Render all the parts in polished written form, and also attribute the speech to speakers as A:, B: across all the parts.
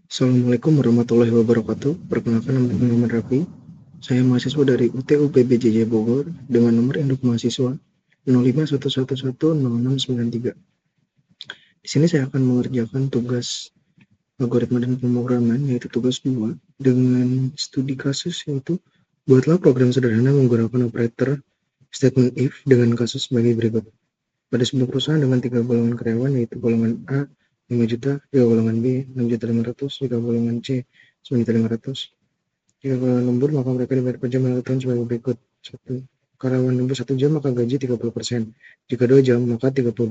A: Assalamualaikum warahmatullahi wabarakatuh. Perkenalkan, nama saya Muhammad Rafi. Saya mahasiswa dari UTU PBJJ Bogor dengan nomor induk mahasiswa 0511110693. Di sini saya akan mengerjakan tugas algoritma dan pemrograman, yaitu tugas 2, dengan studi kasus, yaitu buatlah program sederhana menggunakan operator statement if dengan kasus sebagai berikut. Pada sebuah perusahaan dengan 3 golongan karyawan, yaitu golongan A 5 juta, jika golongan B 6.500.000, jika golongan C 9.500.000. Jika golongan lembur, maka mereka dibayar per jam dalam tahun sebagai berikut. 1. Karyawan lembur 1 jam, maka gaji 30%. Jika 2 jam, maka 32%.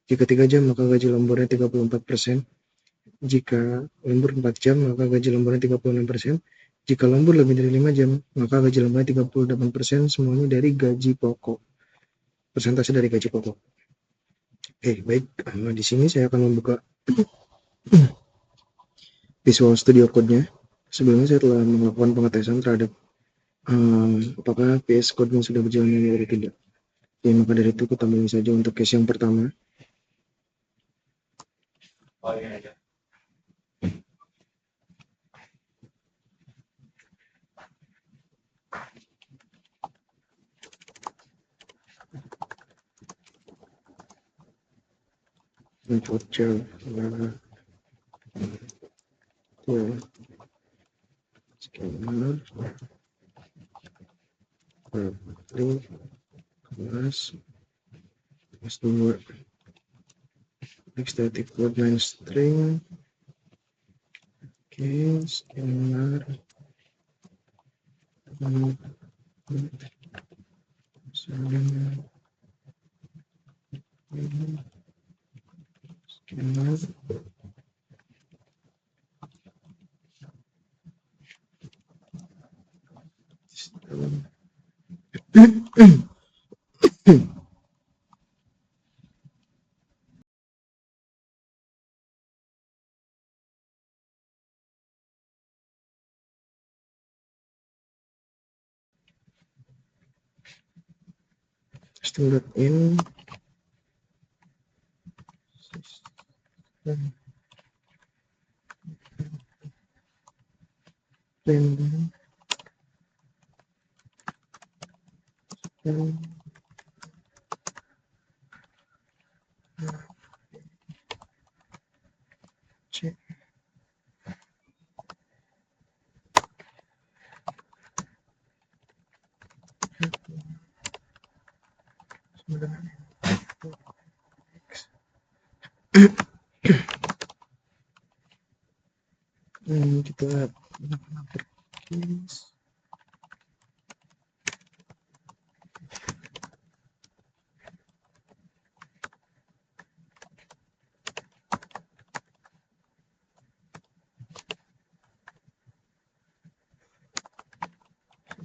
A: Jika 3 jam, maka gaji lemburnya 34%. Jika lembur 4 jam, maka gaji lemburnya 36%. Jika lembur lebih dari 5 jam, maka gaji lemburnya 38%, semuanya dari gaji pokok. Persentase dari gaji pokok. Oke, baik. Di sini saya akan membuka Visual Studio Code-nya. Sebelumnya saya telah melakukan pengetesan terhadap apakah VS Code-nya sudah berjalan dengan baik atau tidak. Oke, maka dari itu kita mulai saja untuk case yang pertama. Input cell scanner berarti kelas S2 static code main string. Oke, scanner scanner system.in system cek kita case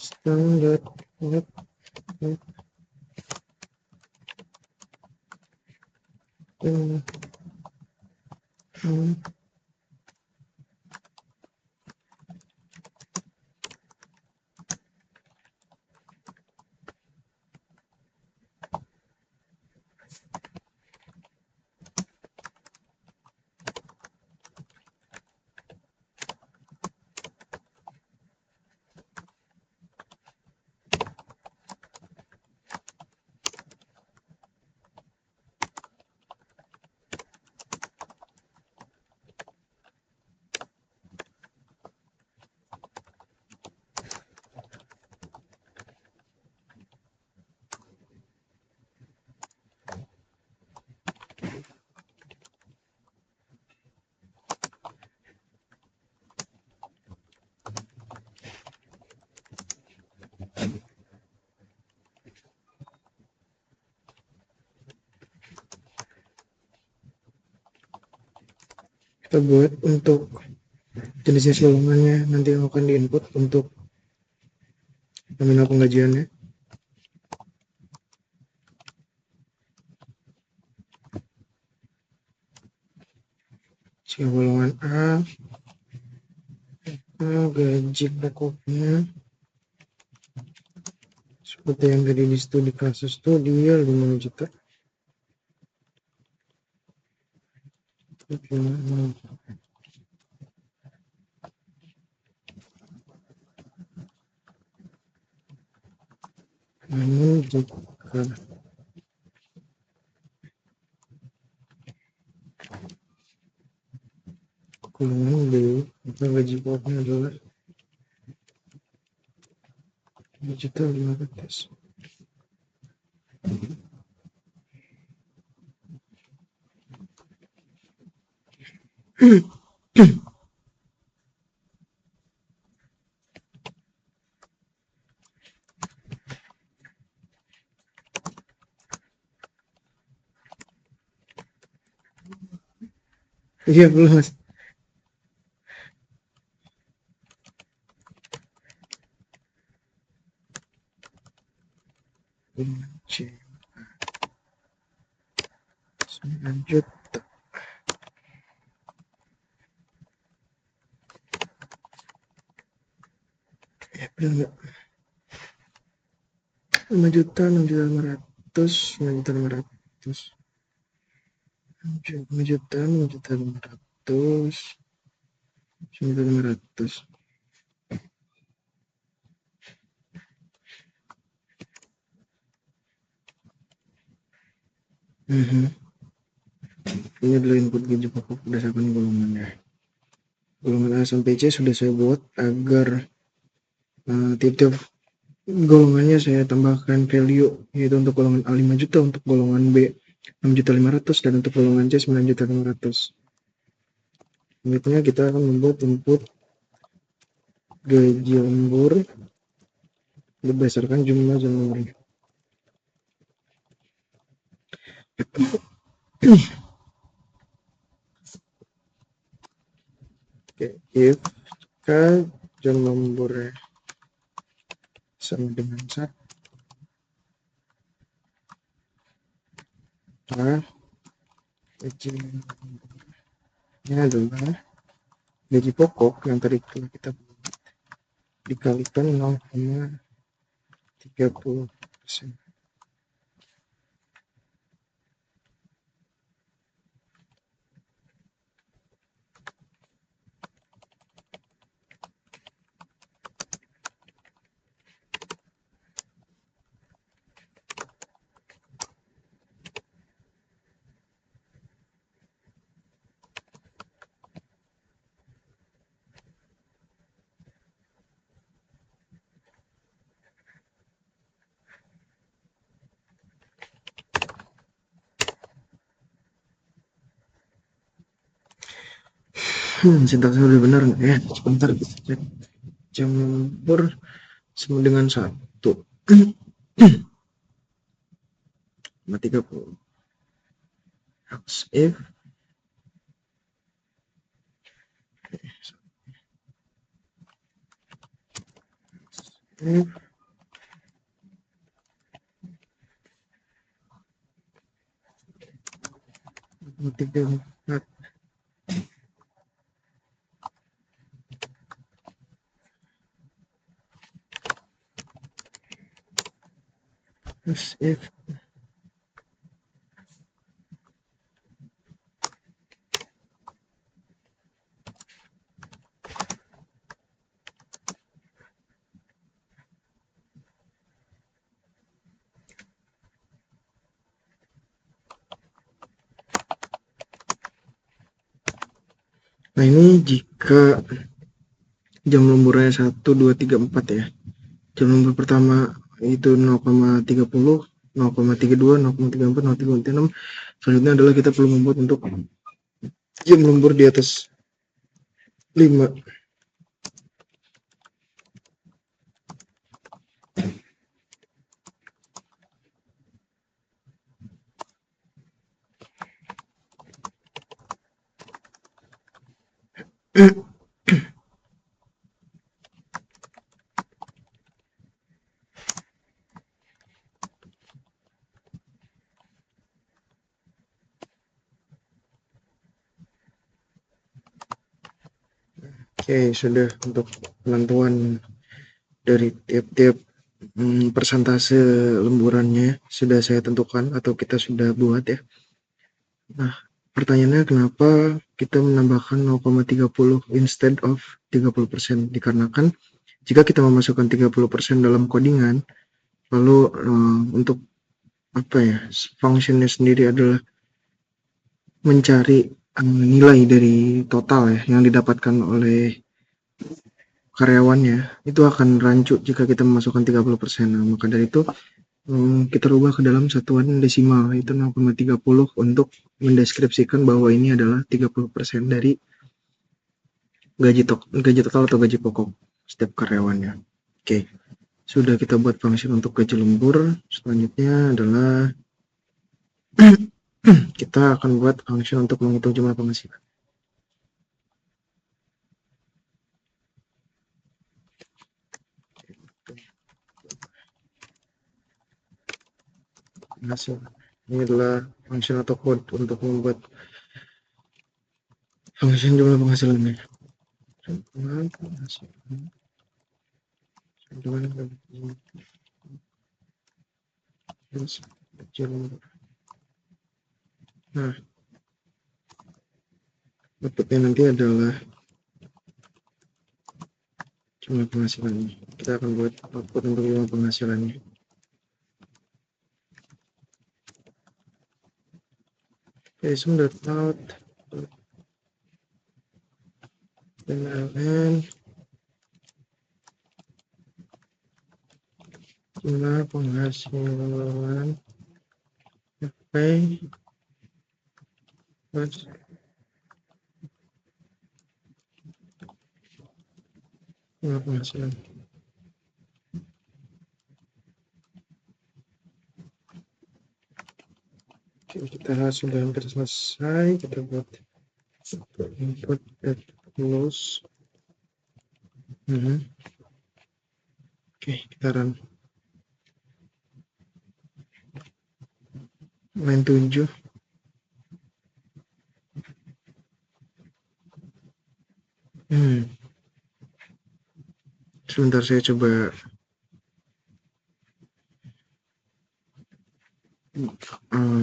A: system.out kita buat untuk jenis golongannya nanti yang akan diinput untuk nominal penggajiannya. Jika golongan A, gaji pokoknya seperti yang tadi di studi kasus tuh dia 5 juta. Namun jika golongan B maka gaji pokoknya adalah 2.500.000. Iya belum mas. C 9 juta. Ya belum ya. 5 juta, 6.500.000, 9.500.000, 5 juta, 6.500.000, 9.500.000. Ini adalah input gaji pokok berdasarkan golongannya. Golongan A sampai C sudah saya buat agar tiap-tiap golongannya saya tambahkan value, yaitu untuk golongan A 5 juta, untuk golongan B 6.500.000, dan untuk golongan C 9.500.000. Selanjutnya kita akan membuat input gaji lembur berdasarkan jumlah jam lemburnya. Oke, if jam lemburnya sama dengan 1, gajinya adalah gaji pokok yang tadi telah kita buat dikalikan 0,30%. Sintaksnya udah benar nggak ya? Sebentar kita cek. Jam lembur sama dengan 1 sama 30. Else if matematika 4 as if nah ini jika jam lemburnya 1, 2, 3, 4 ya. Jam lembur pertama itu 0,30, 0,32, 0,34, 0,36. Selanjutnya adalah kita perlu membuat untuk jam lembur di atas 5. Oke, sudah untuk penentuan dari tiap-tiap persentase lemburannya sudah saya tentukan atau kita sudah buat ya. Nah, pertanyaannya kenapa kita menambahkan 0,30 instead of 30%? Dikarenakan jika kita memasukkan 30% dalam codingan, Lalu untuk apa ya, fungsinya sendiri adalah mencari nilai dari total ya yang didapatkan oleh karyawannya itu akan rancu jika kita memasukkan 30%. Nah, maka dari itu kita rubah ke dalam satuan desimal itu 0,30 untuk mendeskripsikan bahwa ini adalah 30% dari gaji total atau gaji pokok setiap karyawannya. Oke, sudah kita buat fungsi untuk gaji lembur. Selanjutnya adalah kita akan buat fungsi untuk menghitung jumlah penghasilan. Ini adalah fungsi atau code untuk membuat fungsi jumlah penghasilannya. Nah, outputnya nanti adalah jumlah penghasilannya. Kita akan buat output untuk jumlah penghasilannya. Okay, sum.out MLN jumlah penghasilan FP plus jumlah penghasilan. Oke, kita sudah hampir selesai. Kita buat input at close. Oke, kita run. Line 7. Sebentar saya coba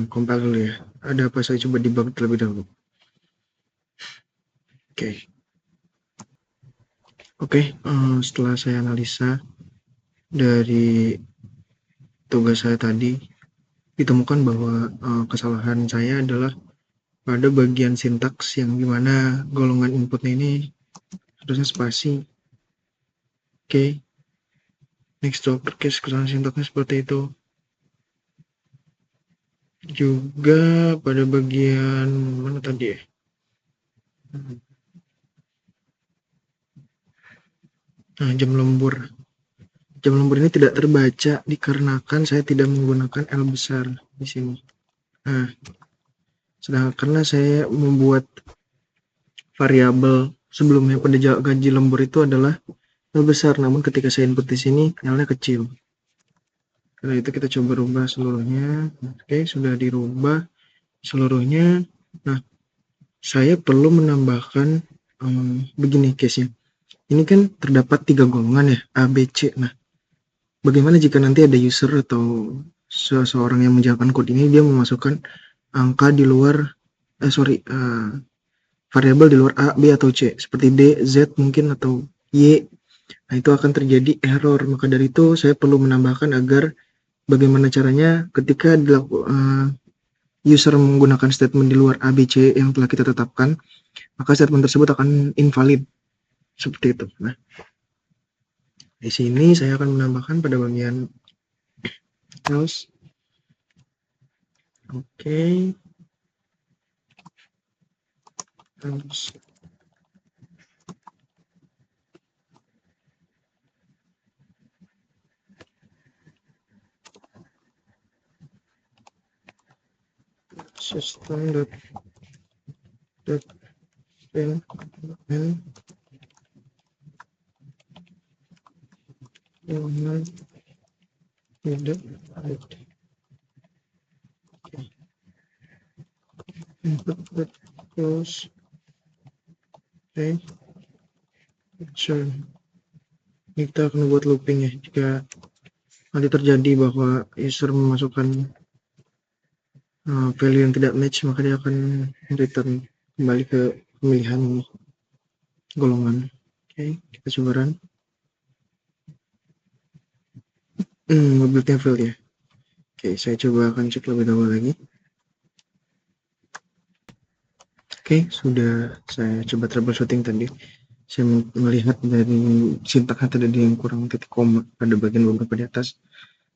A: compile dulu ya. Ada apa, saya coba debug terlebih dahulu. Oke, setelah saya analisa dari tugas saya tadi, ditemukan bahwa kesalahan saya adalah pada bagian sintaks yang dimana golongan inputnya ini harusnya spasi. Oke, next to uppercase, kesalahan sintaksnya seperti itu. Juga pada bagian mana tadi ya? Nah, jam lembur. Jam lembur ini tidak terbaca dikarenakan saya tidak menggunakan L besar di sini. Nah, sedangkan karena saya membuat variabel sebelumnya pada gaji lembur itu adalah L besar, namun ketika saya input di sini L-nya kecil. Karena itu kita coba rubah seluruhnya. Oke, sudah dirubah seluruhnya. Nah, saya perlu menambahkan begini case-nya. Ini kan terdapat 3 golongan ya, A, B, C. Nah, bagaimana jika nanti ada user atau seseorang yang menjalankan code ini, dia memasukkan angka di luar, variabel di luar A, B, atau C, seperti D, Z mungkin, atau Y. Nah, itu akan terjadi error. Maka dari itu saya perlu menambahkan agar bagaimana caranya ketika user menggunakan statement di luar A, B, C yang telah kita tetapkan, maka statement tersebut akan invalid. Seperti itu. Nah, di sini saya akan menambahkan pada bagian else. Oke. Else. System dot n tidak input close. Oke, so kita akan buat looping ya. Jika nanti terjadi bahwa user memasukkan value yang tidak match, maka dia akan return kembali ke pemilihan ini golongan. Oke, kita coba run. Mobilnya fail ya. Oke, saya coba akan cek lebih dahulu lagi. Oke, sudah saya coba troubleshooting tadi. Saya melihat dari sintaknya tadi yang kurang titik koma pada bagian beberapa di atas.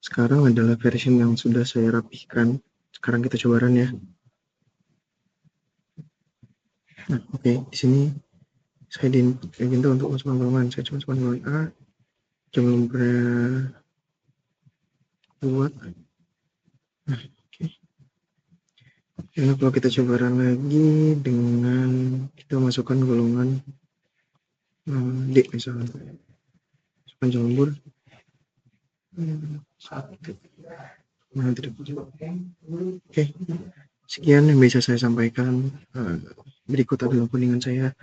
A: Sekarang adalah version yang sudah saya rapihkan. Sekarang kita coba run ya. Nah, oke, di sini saya diminta untuk masuk pengumuman. Saya coba pengumuman A, jumlah buat. Nah, oke. Nah, kalau kita coba run lagi dengan kita masukkan golongan D misalnya, panjang lembur. Nah, tidak. Oke, sekian yang bisa saya sampaikan. Berikut adalah kunjungan saya.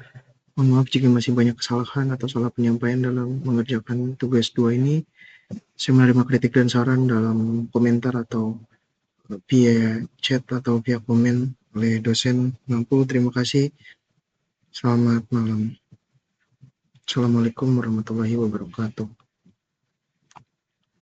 A: Mohon maaf jika masih banyak kesalahan atau salah penyampaian dalam mengerjakan tugas 2 ini. Saya menerima kritik dan saran dalam komentar atau via chat atau via komen oleh dosen mampu. Terima kasih. Selamat malam. Assalamualaikum warahmatullahi wabarakatuh.